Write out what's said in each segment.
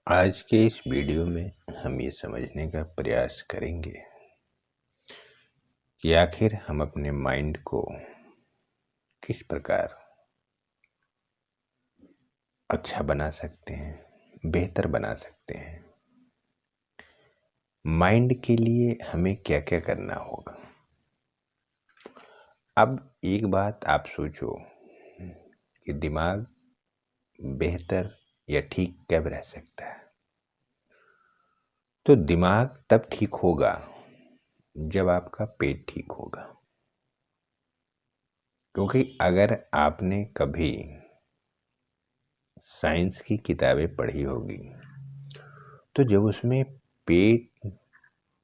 आज के इस वीडियो में हम ये समझने का प्रयास करेंगे कि आखिर हम अपने माइंड को किस प्रकार अच्छा बना सकते हैं, बेहतर बना सकते हैं। माइंड के लिए हमें क्या क्या करना होगा। अब एक बात आप सोचो कि दिमाग बेहतर या ठीक कब रह सकता है। तो दिमाग तब ठीक होगा जब आपका पेट ठीक होगा। क्योंकि अगर आपने कभी साइंस की किताबें पढ़ी होगी तो जब उसमें पेट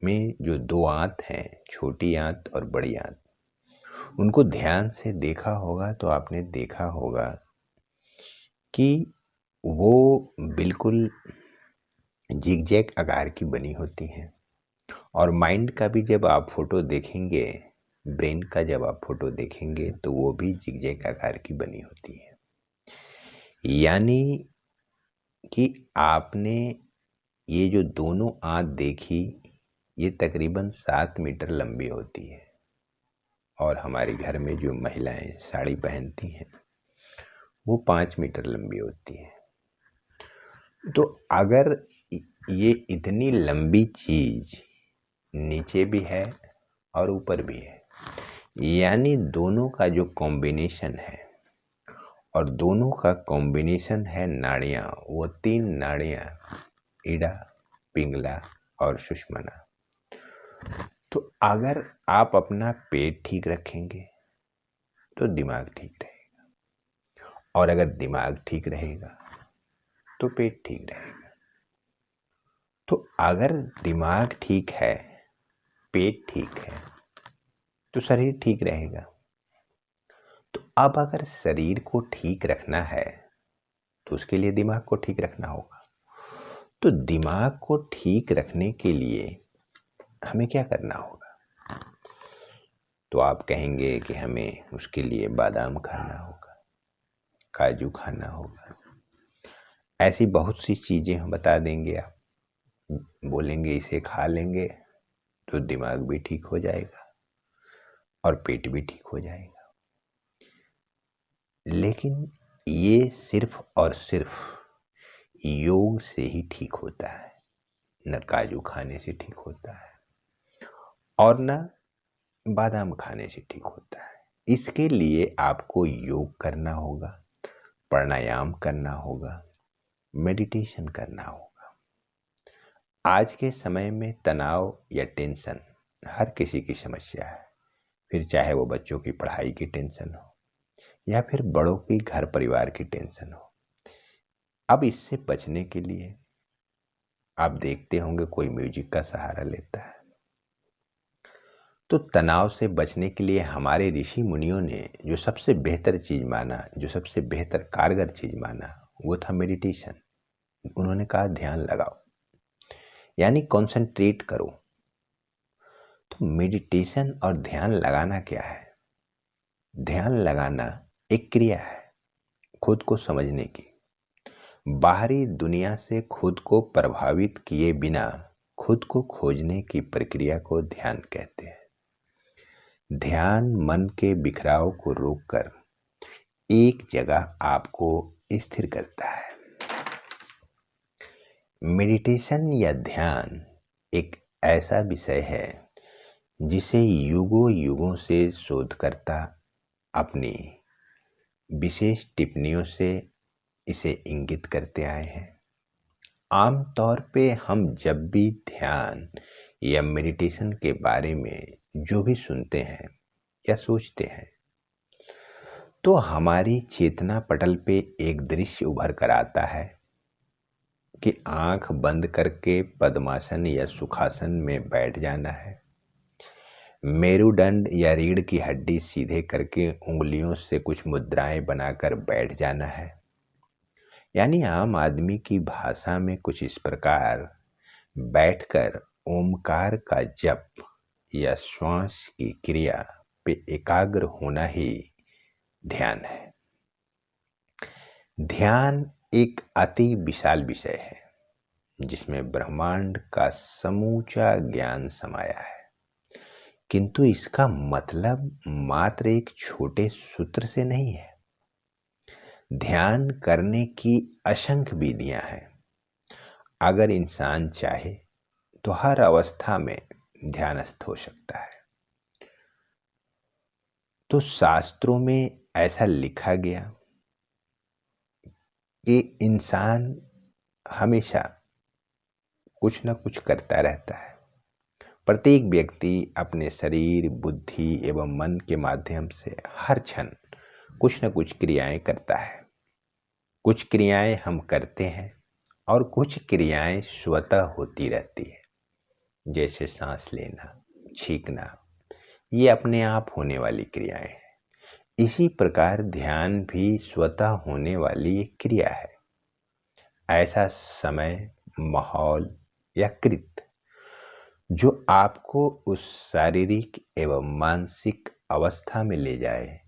में जो दो आंत हैं, छोटी आंत और बड़ी आंत, उनको ध्यान से देखा होगा तो आपने देखा होगा कि वो बिल्कुल जिगजैग आकार की बनी होती हैं। और माइंड का भी जब आप फोटो देखेंगे, ब्रेन का जब आप फोटो देखेंगे तो वो भी जिगजैग आकार की बनी होती है। यानी कि आपने ये जो दोनों आंत देखी, ये तकरीबन 7 मीटर लंबी होती है। और हमारे घर में जो महिलाएं साड़ी पहनती हैं वो 5 मीटर लंबी होती है। तो अगर ये इतनी लंबी चीज नीचे भी है और ऊपर भी है, यानी दोनों का जो कॉम्बिनेशन है, और दोनों का कॉम्बिनेशन है नाड़ियां, वो 3 नाड़ियां, इड़ा, पिंगला और सुषुम्ना। तो अगर आप अपना पेट ठीक रखेंगे तो दिमाग ठीक रहेगा, और अगर दिमाग ठीक रहेगा तो पेट ठीक रहेगा। तो अगर दिमाग ठीक है, पेट ठीक है, तो शरीर ठीक रहेगा। तो अब अगर शरीर को ठीक रखना है तो उसके लिए दिमाग को ठीक रखना होगा। तो दिमाग को ठीक रखने के लिए हमें क्या करना होगा? तो आप कहेंगे कि हमें उसके लिए बादाम खाना होगा, काजू खाना होगा, ऐसी बहुत सी चीजें हम बता देंगे। आप बोलेंगे इसे खा लेंगे तो दिमाग भी ठीक हो जाएगा और पेट भी ठीक हो जाएगा। लेकिन ये सिर्फ और सिर्फ योग से ही ठीक होता है, न काजू खाने से ठीक होता है और न बादाम खाने से ठीक होता है। इसके लिए आपको योग करना होगा, प्राणायाम करना होगा, मेडिटेशन करना होगा। आज के समय में तनाव या टेंशन हर किसी की समस्या है। फिर चाहे वो बच्चों की पढ़ाई की टेंशन हो या फिर बड़ों की घर परिवार की टेंशन हो। अब इससे बचने के लिए आप देखते होंगे कोई म्यूजिक का सहारा लेता है। तो तनाव से बचने के लिए हमारे ऋषि मुनियों ने जो सबसे बेहतर चीज माना, जो सबसे बेहतर कारगर चीज माना, वो था मेडिटेशन। उन्होंने कहा ध्यान लगाओ, यानी कॉन्सेंट्रेट करो। तो मेडिटेशन और ध्यान लगाना क्या है? ध्यान लगाना एक क्रिया है खुद को समझने की। बाहरी दुनिया से खुद को प्रभावित किए बिना खुद को खोजने की प्रक्रिया को ध्यान कहते हैं। ध्यान मन के बिखराव को रोककर एक जगह आपको स्थिर करता है। मेडिटेशन या ध्यान एक ऐसा विषय है जिसे युगों युगों से शोधकर्ता अपनी विशेष टिप्पणियों से इसे इंगित करते आए हैं। आमतौर पे हम जब भी ध्यान या मेडिटेशन के बारे में जो भी सुनते हैं या सोचते हैं, तो हमारी चेतना पटल पे एक दृश्य उभर कर आता है कि आंख बंद करके पद्मासन या सुखासन में बैठ जाना है, मेरुदंड या रीढ़ की हड्डी सीधे करके उंगलियों से कुछ मुद्राएं बनाकर बैठ जाना है। यानी आम आदमी की भाषा में कुछ इस प्रकार बैठकर ओमकार का जप या श्वास की क्रिया पे एकाग्र होना ही ध्यान है। ध्यान एक अति विशाल विषय है। जिसमें ब्रह्मांड का समूचा ज्ञान समाया है, किंतु इसका मतलब मात्र एक छोटे सूत्र से नहीं है। ध्यान करने की असंख्य विधियां हैं। अगर इंसान चाहे तो हर अवस्था में ध्यानस्थ हो सकता है। तो शास्त्रों में ऐसा लिखा गया कि इंसान हमेशा कुछ न कुछ करता रहता है। प्रत्येक व्यक्ति अपने शरीर, बुद्धि एवं मन के माध्यम से हर क्षण कुछ न कुछ क्रियाएं करता है। कुछ क्रियाएं हम करते हैं और कुछ क्रियाएं स्वतः होती रहती है, जैसे सांस लेना, छींकना, ये अपने आप होने वाली क्रियाएं हैं। इसी प्रकार ध्यान भी स्वतः होने वाली एक क्रिया है। ऐसा समय, माहौल या कृत्य जो आपको उस शारीरिक एवं मानसिक अवस्था में ले जाए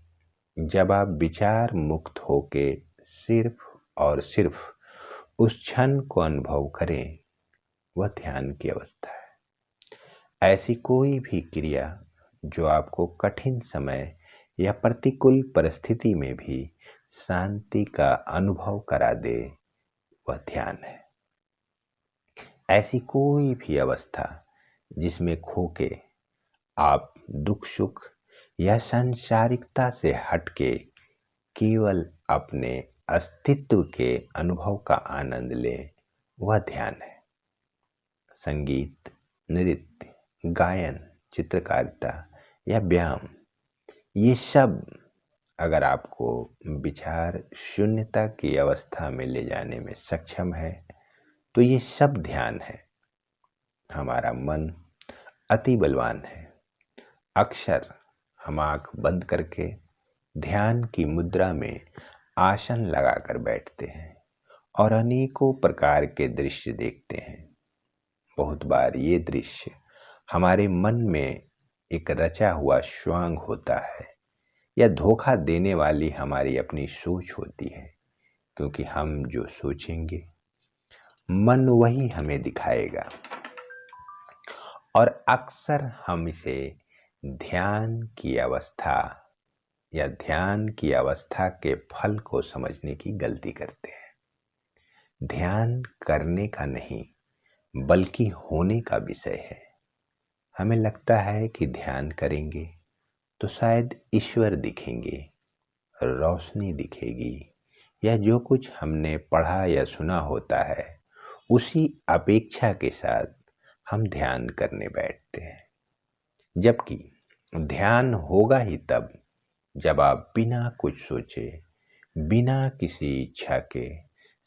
जब आप विचार मुक्त होके सिर्फ और सिर्फ उस क्षण को अनुभव करें, वह ध्यान की अवस्था है। ऐसी कोई भी क्रिया जो आपको कठिन समय या प्रतिकूल परिस्थिति में भी शांति का अनुभव करा दे, वह ध्यान है। ऐसी कोई भी अवस्था जिसमें खोके आप दुख सुख या सांसारिकता से हटके केवल अपने अस्तित्व के अनुभव का आनंद ले, वह ध्यान है। संगीत, नृत्य, गायन, चित्रकारिता या व्यायाम, ये सब अगर आपको विचार शून्यता की अवस्था में ले जाने में सक्षम है, तो ये सब ध्यान है। हमारा मन अति बलवान है। अक्सर हम आंख बंद करके ध्यान की मुद्रा में आसन लगाकर बैठते हैं और अनेकों प्रकार के दृश्य देखते हैं। बहुत बार ये दृश्य हमारे मन में एक रचा हुआ स्वांग होता है या धोखा देने वाली हमारी अपनी सोच होती है, क्योंकि हम जो सोचेंगे मन वही हमें दिखाएगा। और अक्सर हम इसे ध्यान की अवस्था या ध्यान की अवस्था के फल को समझने की गलती करते हैं। ध्यान करने का नहीं बल्कि होने का विषय है। हमें लगता है कि ध्यान करेंगे तो शायद ईश्वर दिखेंगे, रोशनी दिखेगी, या जो कुछ हमने पढ़ा या सुना होता है उसी अपेक्षा के साथ हम ध्यान करने बैठते हैं। जबकि ध्यान होगा ही तब जब आप बिना कुछ सोचे, बिना किसी इच्छा के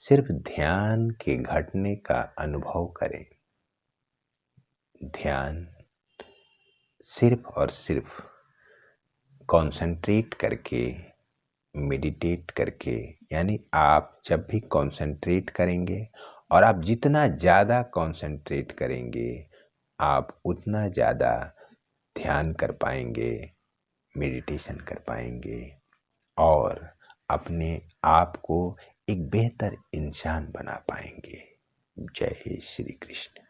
सिर्फ ध्यान के घटने का अनुभव करें। ध्यान सिर्फ और सिर्फ कंसंट्रेट करके, मेडिटेट करके, यानी आप जब भी कंसंट्रेट करेंगे और आप जितना ज़्यादा कंसंट्रेट करेंगे, आप उतना ज़्यादा ध्यान कर पाएंगे, मेडिटेशन कर पाएंगे और अपने आप को एक बेहतर इंसान बना पाएंगे। जय श्री कृष्ण।